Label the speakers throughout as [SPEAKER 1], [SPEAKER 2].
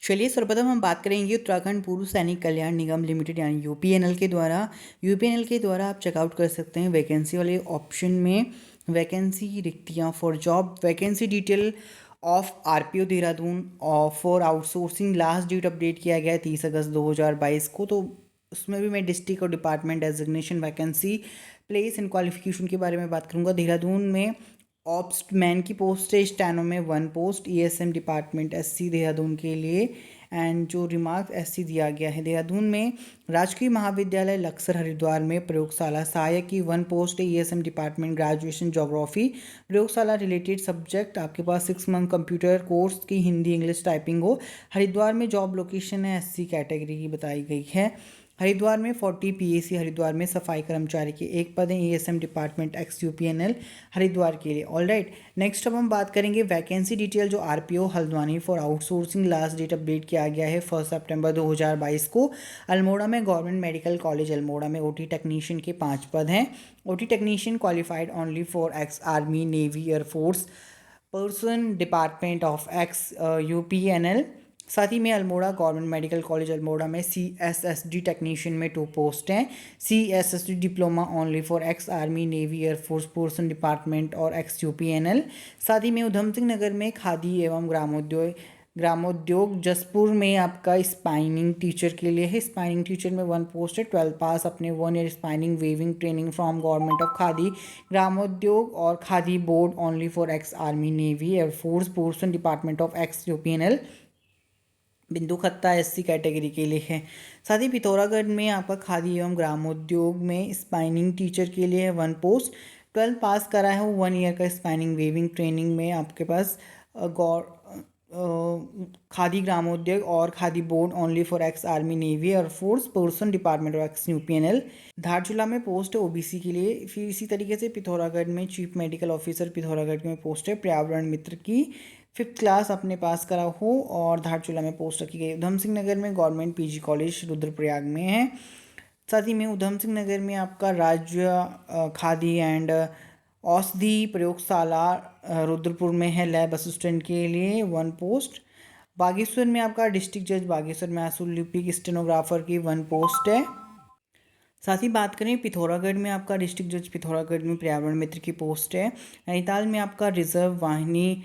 [SPEAKER 1] चलिए सर्वप्रथम हम बात करेंगे उत्तराखंड पूर्व सैनिक कल्याण निगम लिमिटेड यानी यूपीएनएल के द्वारा आप चेकआउट कर सकते हैं वैकेंसी वाले ऑप्शन में वैकेंसी रिक्तियां for job vacancy detail of RPO Dehradun और for outsourcing last date update किया गया है 30 अगस्त 2022 को। तो उसमें भी मैं डिस्ट्रिक्ट और department designation vacancy place and qualification के बारे में बात करूंगा। देहरादून में ऑप्स मैन की पोस्ट है, स्टैनो में 1 post, ESM department SC Dehradun के लिए। एंड जो रिमार्क एससी दिया गया है, देहरादून में राजकीय महाविद्यालय लक्सर हरिद्वार में प्रयोगशाला सहायक की 1 पोस्ट है, ईएसएम डिपार्टमेंट ग्रेजुएशन ज्योग्राफी प्रयोगशाला रिलेटेड सब्जेक्ट आपके पास 6 मंथ कंप्यूटर कोर्स की हिंदी इंग्लिश टाइपिंग हो। हरिद्वार में जॉब लोकेशन है एससी कैटेगरी की बताई गई है। हरिद्वार में 40 पीएसी हरिद्वार में सफाई कर्मचारी के 1 पद है, ESM department ex UPNL Haridwar के लिए। ऑल राइट, नेक्स्ट अब हम बात करेंगे वैकेंसी डिटेल जो RPO Haldwani for outsourcing last date update किया गया है 1 सितंबर 2022 को। अल्मोड़ा में गवर्नमेंट मेडिकल कॉलेज अल्मोड़ा में ओटी टेक्नीशियन के 5 पद हैं। OT technician qualified only for ex army navy air force person department of ex UPNL. साथ ही में Almora government medical college Almora में सीएसएसडी टेक्नीशियन में 2 पोस्ट हैं। CSSD diploma only for ex army navy air force person department और एक्स यूपीएनएल। साथ ही में उधम सिंह नगर में खादी एवं ग्रामोद्योग जसपुर में आपका स्पाइनिंग टीचर के लिए है। स्पाइनिंग टीचर में 1 पोस्ट है, 12 पास अपने 1 year spinning weaving training from government of Khadi Gramodyog और Khadi board only for ex army navy air force person department of ex UPNL Bindu Khatta SC category के लिए है। साथ ही पिथौरागढ़ में आपका खादी एवं ग्रामोद्योग में स्पाइनिंग टीचर के लिए है 1 पोस्ट, 12 पास करा है, 1 ईयर का स्पाइनिंग वेविंग ट्रेनिंग में आपके पास खादी ग्रामोद्योग और Khadi board only for ex army navy air force person department और एक्स यूपीएनएल। धारचूला में पोस्ट है ओबीसी के लिए। फिर इसी तरीके से पिथौरागढ़ में चीफ मेडिकल ऑफिसर पिथौरागढ़ में पोस्ट है पर्यावरण मित्र की 5th क्लास अपने पास करा हो और धारचूला में पोस्ट रखी गई। उधम सिंह नगर में गवर्नमेंट पीजी कॉलेज रुद्रप्रयाग में है। साथ ही में उधम सिंह नगर में आपका राज्य खादी एंड औषधि प्रयोगशाला रुद्रपुर में है लैब असिस्टेंट के लिए 1 पोस्ट। बागेश्वर में आपका डिस्ट्रिक्ट जज बागेश्वर महसूल लिपि की स्टेनोग्राफर की 1 पोस्ट है। साथ ही बात करें पिथौरागढ़ में आपका डिस्ट्रिक्ट जज पिथौरागढ़ में पर्यावरण मित्र की पोस्ट है। नैनीताल में आपका रिजर्व वाहिनी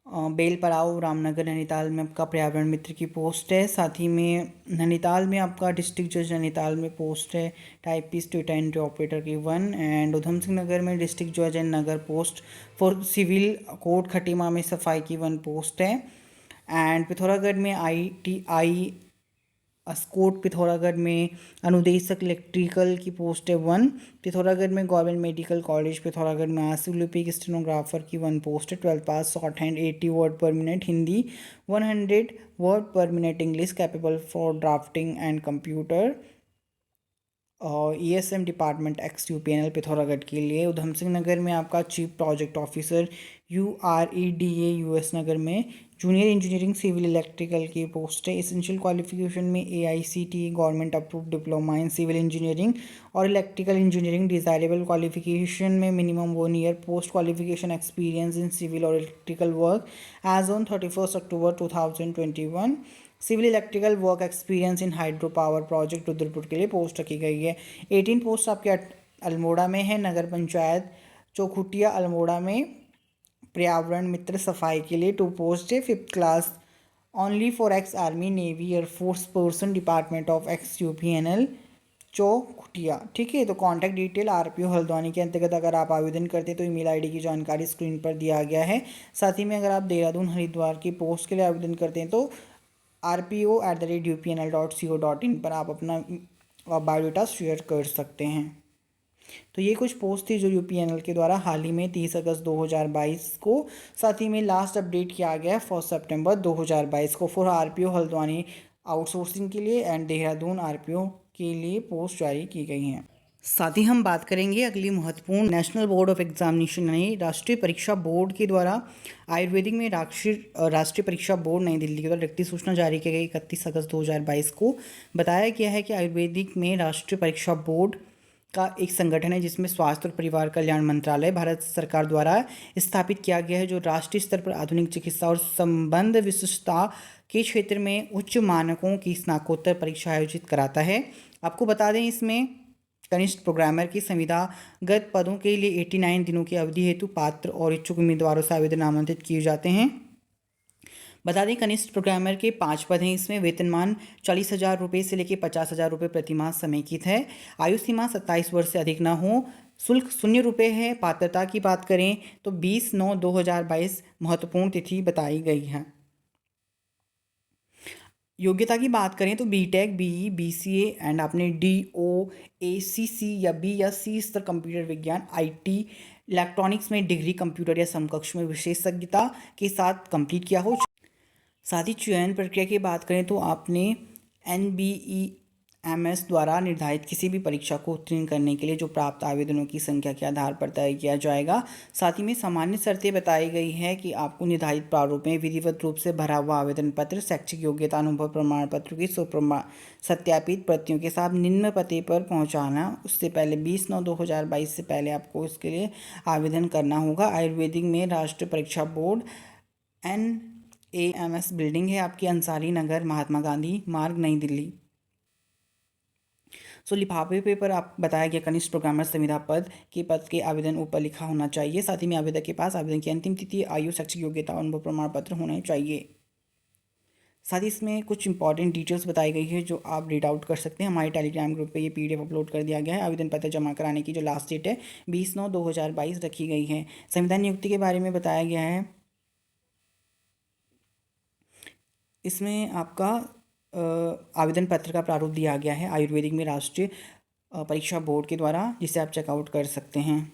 [SPEAKER 1] बेल पड़ाव रामनगर नैनीताल में आपका पर्यावरण मित्र की पोस्ट है। साथ ही में नैनीताल में आपका डिस्ट्रिक्ट जज नैनीताल में पोस्ट है टाइपिस्ट डेटा एंट्री ऑपरेटर की 1। एंड उधम सिंह नगर में डिस्ट्रिक्ट जज एंड नगर post for civil court Khatima में सफाई की 1 पोस्ट है। एंड पिथौरागढ़ में ITI अस्कोट पिथौरागढ़ में अनुदेशक इलेक्ट्रिकल की पोस्ट है 1। पिथौरागढ़ में गवर्नमेंट मेडिकल कॉलेज पिथौरागढ़ में आसिफ लिपि की स्टेनोग्राफर की 1 पोस्ट है, 12 पास शॉर्ट हैंड 80 वर्ड पर मिनट हिंदी 100 वर्ड पर minute English capable for drafting and computer और ESM department ex UPNL Pithoragarh के लिए। उधम सिंह नगर में आपका chief project officer UREDA US Nagar में जूनियर इंजीनियरिंग सिविल इलेक्ट्रिकल की पोस्ट है। एसेंशियल क्वालिफिकेशन में AICTE government approved diploma in civil engineering और इलेक्ट्रिकल इंजीनियरिंग। डिजायरेबल क्वालिफिकेशन में minimum 1 year post qualification experience in civil और electrical work as on 31 October 2021। Civil electrical work experience in hydro power project Rudrapur के लिए post रखी गई है। 18 post आपके अल्मोड़ा में है। नगर पंचायत चौखुटिया अल्मोड़ा में पर्यावरण मित्र सफाई के लिए 2 पोस्ट है, 5th class only for ex army navy air force person department of ex UPNL Chaukhutia. ठीक है, तो कॉन्टैक्ट डिटेल आरपीओ हल्द्वानी के अंतर्गत अगर आप आवेदन करते हैं तो ईमेल आईडी की जानकारी स्क्रीन पर दिया गया है। साथ ही में अगर आप देहरादून हरिद्वार की पोस्ट के लिए आवेदन करते हैं तो rpo@upnl.co.in पर आप अपना बायोडाटा शेयर कर सकते हैं। तो ये कुछ पोस्ट थी जो यूपीएनएल के द्वारा हाल ही में 30 अगस्त 2022 को, साथ ही में लास्ट अपडेट किया गया है 1 सितंबर 2022 को फॉर आरपीओ हल्द्वानी आउटसोर्सिंग के लिए एंड देहरादून आरपीओ के लिए पोस्ट जारी की गई हैं। साथ ही हम बात करेंगे अगली महत्वपूर्ण नेशनल बोर्ड ऑफ एग्जामिनेशन यानी राष्ट्रीय परीक्षा बोर्ड के द्वारा आयुर्वेदिक में राष्ट्रीय परीक्षा बोर्ड नई दिल्ली के द्वारा रिक्ति सूचना जारी की गई 31 अगस्त 2022 को। बताया गया है कि आयुर्वेदिक में राष्ट्रीय परीक्षा बोर्ड का एक संगठन है जिसमें स्वास्थ्य और परिवार कल्याण मंत्रालय भारत सरकार द्वारा स्थापित किया गया है, जो राष्ट्रीय स्तर पर आधुनिक चिकित्सा और संबंध विशिष्टता के क्षेत्र में उच्च मानकों की स्नातकोत्तर परीक्षा आयोजित कराता है। आपको बता दें इसमें कनिष्ठ प्रोग्रामर की संविदागत पदों के लिए 89 दिनों की अवधि हेतु पात्र और इच्छुक उम्मीदवारों से आवेदन आमंत्रित किए जाते हैं। बता दें कनिष्ठ प्रोग्रामर के 5 पद हैं। इसमें वेतनमान 40,000 रुपये से लेकर 50,000 रुपये प्रतिमाह समेकित है। आयु सीमा 27 वर्ष से अधिक ना हो। शुल्क ₹0 है। पात्रता की बात करें तो 20/9/2022 महत्वपूर्ण तिथि बताई गई है। योग्यता की बात करें तो बीटेक, बीई, बीसीए एंड आपने डीओ, एसीसी या बी या सी स्तर कंप्यूटर विज्ञान, आईटी, इलेक्ट्रॉनिक्स में डिग्री कंप्यूटर या समकक्ष में विशेषज्ञता के साथ कंप्लीट किया हो। साथ ही चयन प्रक्रिया की बात करें तो आपने NBEMS द्वारा निर्धारित किसी भी परीक्षा को उत्तीर्ण करने के लिए जो प्राप्त आवेदनों की संख्या के आधार पर तय किया जाएगा। साथ ही में सामान्य शर्तें बताई गई है कि आपको निर्धारित प्रारूप में विधिवत रूप से भरा हुआ आवेदन पत्र, शैक्षिक योग्यता, अनुभव प्रमाण पत्र की सत्यापित प्रतियों के साथ निम्न पते पर पहुंचाना। उससे पहले 20/9/2022 से पहले आपको इसके लिए आवेदन करना होगा। आयुर्वेदिक में राष्ट्रीय परीक्षा बोर्ड NAMS बिल्डिंग है आपकी, अंसारी नगर, महात्मा गांधी मार्ग, नई दिल्ली। लिफाफे पेपर आप बताया गया कनिष्ठ प्रोग्रामर संविदा पद के आवेदन ऊपर लिखा होना चाहिए। साथ ही में आवेदक के पास आवेदन की अंतिम तिथि, आयु, शैक्षिक योग्यता, अनुभव प्रमाण पत्र होने चाहिए। साथ ही इसमें कुछ इंपॉर्टेंट डिटेल्स बताई गई है जो आप रीड आउट कर सकते हैं। हमारे टेलीग्राम ग्रुप पे ये PDF अपलोड कर दिया गया है। आवेदन पत्र जमा कराने की जो लास्ट डेट है 20/9/2022 रखी गई है। संविदा नियुक्ति के बारे में बताया गया है। इसमें आपका आवेदन पत्र का प्रारूप दिया गया है आयुर्वेदिक में राष्ट्रीय परीक्षा बोर्ड के द्वारा, जिसे आप चेकआउट कर सकते हैं।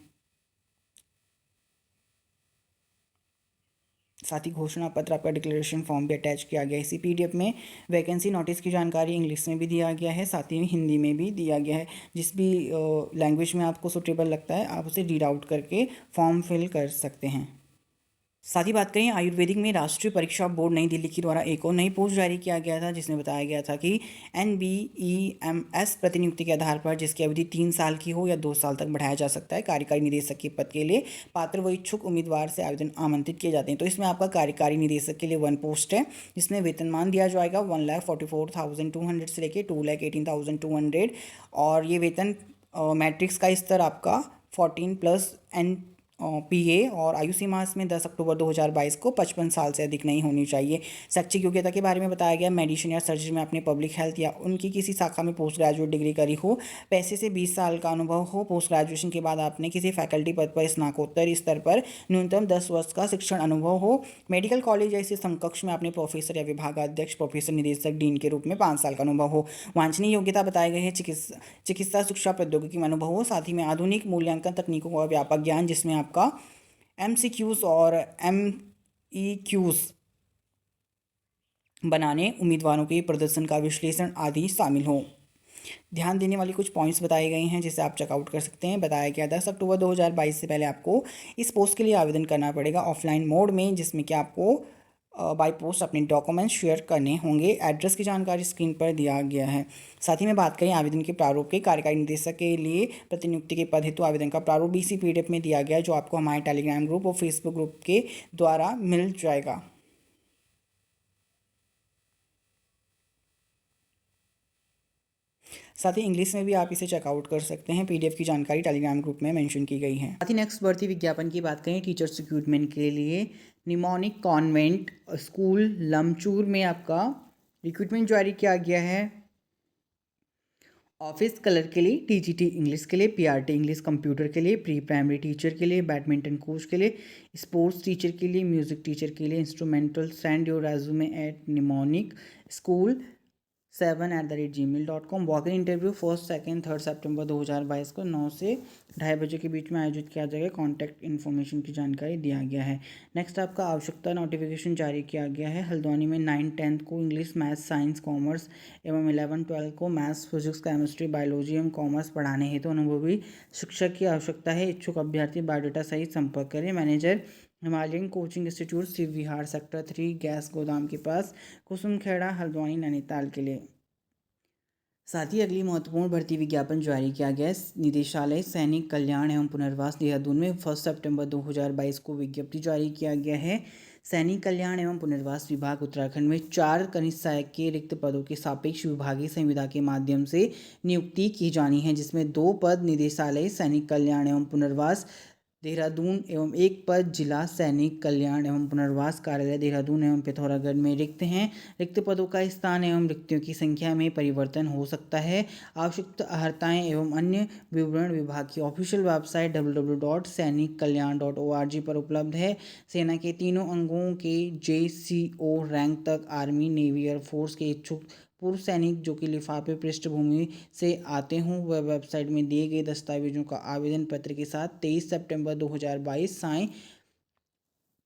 [SPEAKER 1] साथ ही घोषणा पत्र आपका डिक्लेरेशन फॉर्म भी अटैच किया गया है इसी PDF में। वैकेंसी नोटिस की जानकारी इंग्लिश में भी दिया गया है, साथ ही हिंदी में भी दिया गया है। जिस भी लैंग्वेज में आपको सूटेबल लगता है आप उसे रीड आउट करके फॉर्म फिल कर सकते हैं। साथ ही बात करें आयुर्वेदिक में राष्ट्रीय परीक्षा बोर्ड नई दिल्ली के द्वारा एक और नई पोस्ट जारी किया गया था, जिसमें बताया गया था कि NBEMS प्रतिनियुक्ति के आधार पर जिसकी अवधि 3 साल की हो या 2 साल तक बढ़ाया जा सकता है, कार्यकारी निदेशक के पद के लिए पात्र व इच्छुक उम्मीदवार से आवेदन आमंत्रित किए जाते हैं। तो इसमें आपका कार्यकारी निदेशक के लिए 1 पोस्ट है, जिसमें वेतनमान दिया जाएगा 1,44,200 से लेकर 2,18,200 और ये वेतन मैट्रिक्स का स्तर आपका 14+ PA और आयु सीमा इसमें 10 अक्टूबर 2022 को 55 साल से अधिक नहीं होनी चाहिए। शैक्षिक योग्यता के बारे में बताया गया मेडिसिन या सर्जरी में आपने पब्लिक हेल्थ या उनकी किसी शाखा में पोस्ट ग्रेजुएट डिग्री करी हो, पैसे से 20 साल का अनुभव हो, पोस्ट ग्रेजुएशन के बाद आपने किसी फैकल्टी पद पर स्नातकोत्तर स्तर पर न्यूनतम 10 वर्ष का शिक्षण अनुभव हो, मेडिकल कॉलेज या इसी समकक्ष में आपने प्रोफेसर या विभागाध्यक्ष, प्रोफेसर, निदेशक, डीन के रूप में 5 साल का अनुभव हो। वांछनीय योग्यता बताई गई है चिकित्सा शिक्षा प्रौद्योगिकी में अनुभव हो, साथ ही में आधुनिक मूल्यांकन तकनीकों का व्यापक ज्ञान, जिसमें आपका MCQs और MEQs बनाने, उम्मीदवारों के प्रदर्शन का विश्लेषण आदि शामिल हो। ध्यान देने वाली कुछ पॉइंट्स बताए गए हैं जिसे आप चेकआउट कर सकते हैं। बताया गया 10 अक्टूबर 2022 से पहले आपको इस पोस्ट के लिए आवेदन करना पड़ेगा ऑफलाइन मोड में, जिसमें कि आपको बाय पोस्ट अपने डॉक्यूमेंट्स शेयर करने होंगे। एड्रेस की जानकारी स्क्रीन पर दिया गया है। साथ ही में बात करें आवेदन के प्रारूप के, कार्यकारी निदेशक के लिए प्रतिनियुक्ति के पद हेतु आवेदन का प्रारूप इसी PDF में दिया गया है, जो आपको हमारे टेलीग्राम ग्रुप और फेसबुक ग्रुप के द्वारा मिल जाएगा। साथ ही इंग्लिश में भी आप इसे चेकआउट कर सकते हैं। PDF की जानकारी टेलीग्राम ग्रुप में मेंशन की गई है। साथ ही नेक्स्ट भर्ती विज्ञापन की बात करें टीचर्स रिक्रूटमेंट के लिए निमोनिक कॉन्वेंट स्कूल लमचूर में आपका रिक्रूटमेंट जारी किया गया है। ऑफिस कलर के लिए, TGT इंग्लिश के लिए, PRT इंग्लिश कंप्यूटर के लिए, प्री प्राइमरी टीचर के लिए, बैडमिंटन कोच के लिए, स्पोर्ट्स टीचर के लिए, म्यूजिक टीचर के लिए, instrumental, send your resume at Mnemonic school 7@gmail.com। Walk in interview 1st, 2nd, 3rd सितंबर 2022 को 9 से 2:30 बजे के बीच में आयोजित किया जाएगा। कॉन्टैक्ट इन्फॉर्मेशन की जानकारी दिया गया है। नेक्स्ट आपका आवश्यकता नोटिफिकेशन जारी किया गया है। हल्द्वानी में 9th 10th को इंग्लिश, मैथ्स, साइंस, कॉमर्स एवं 11th 12th को मैथ्स, फिजिक्स, केमिस्ट्री, बायोलॉजी एवं कॉमर्स पढ़ाने हेतु अनुभवी शिक्षक की आवश्यकता है। इच्छुक अभ्यर्थी बायोडाटा सहित संपर्क करें। Manager Himalayan coaching institute, Shiv Vihar, sector 3, gas गोदाम के पास, कुसुमखेड़ा, हल्द्वानी, नैनीताल के लिए। साथ ही अगली महत्वपूर्ण भर्ती विज्ञापन जारी किया गया। निदेशालय सैनिक कल्याण एवं पुनर्वास देहरादून में 1 सितंबर 2022 को विज्ञप्ति जारी किया गया है। सैनिक कल्याण एवं पुनर्वास विभाग उत्तराखंड में 4 कनिष्ठ सहायक के रिक्त पदों के सापेक्ष विभागीय संविदा के माध्यम से नियुक्ति की जानी है, जिसमें 2 पद निदेशालय सैनिक कल्याण एवं पुनर्वास देहरादून एवं 1 पद जिला सैनिक कल्याण एवं पुनर्वास कार्यालय देहरादून एवं पिथौरागढ़ में रिक्त हैं। रिक्त पदों का स्थान एवं रिक्तियों की संख्या में परिवर्तन हो सकता है। आवश्यक अर्हताएं एवं अन्य विवरण विभाग की ऑफिशियल वेबसाइट www.sainikkalyan.org पर उपलब्ध है। सेना के तीनों अंगों के JCO रैंक तक आर्मी, नेवी, एयरफोर्स के इच्छुक पूर्व सैनिक जो कि लिफाफे पृष्ठभूमि से आते हों वह वेबसाइट में दिए गए दस्तावेजों का आवेदन पत्र के साथ 23 सितंबर 2022 सायं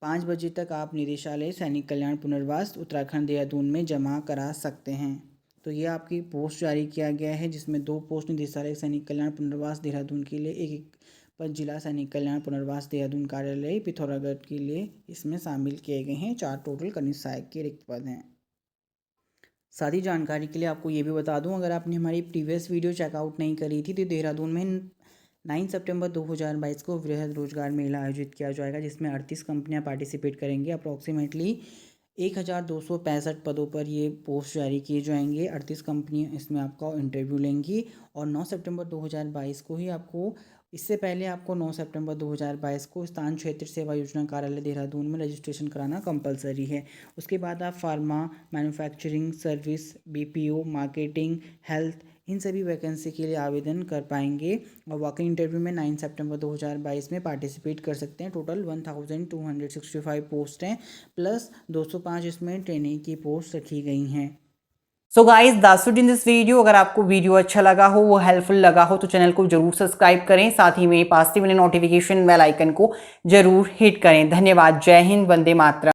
[SPEAKER 1] 5 बजे तक आप निदेशालय सैनिक कल्याण पुनर्वास उत्तराखंड देहरादून में जमा करा सकते हैं। तो ये आपकी पोस्ट जारी किया गया है, जिसमें 2 पोस्ट निदेशालय सैनिक कल्याण पुनर्वास देहरादून के लिए, एक पद जिला सैनिक कल्याण पुनर्वास देहरादून कार्यालय पिथौरागढ़ के लिए इसमें शामिल किए गए हैं। 4 टोटल कनिष्ठ सहायक के रिक्त पद हैं। सारी जानकारी के लिए आपको ये भी बता दूं, अगर आपने हमारी प्रीवियस वीडियो चेकआउट नहीं करी थी तो देहरादून में 9 सितंबर 2022 को वृहद रोजगार मेला आयोजित किया जाएगा, जिसमें 38 कंपनियां पार्टिसिपेट करेंगी। अप्रॉक्सीमेटली 1265 पदों पर ये पोस्ट जारी किए जाएंगे। 38 कंपनियां इसमें आपका इंटरव्यू लेंगी और 9 सितंबर 2022 को ही आपको, इससे पहले आपको 9 सितंबर 2022 को स्थान क्षेत्र सेवा योजना कार्यालय देहरादून में रजिस्ट्रेशन कराना कंपलसरी है। उसके बाद आप pharma, manufacturing, service, BPO, marketing, health, इन सभी वैकेंसी के लिए आवेदन कर पाएंगे और वॉक-इन इंटरव्यू में 9 सितंबर 2022 में पार्टिसिपेट कर सकते हैं। टोटल 1265 पोस्ट हैं, प्लस 205 इसमें ट्रेनिंग की पोस्ट रखी गई हैं।
[SPEAKER 2] So guys that's it in this video. अगर आपको वीडियो अच्छा लगा हो, वो हेल्पफुल लगा हो तो चैनल को जरूर सब्सक्राइब करें, साथ ही में पास वाले नोटिफिकेशन बेल आइकन को जरूर हिट करें। धन्यवाद। जय हिंद, वंदे मातरम।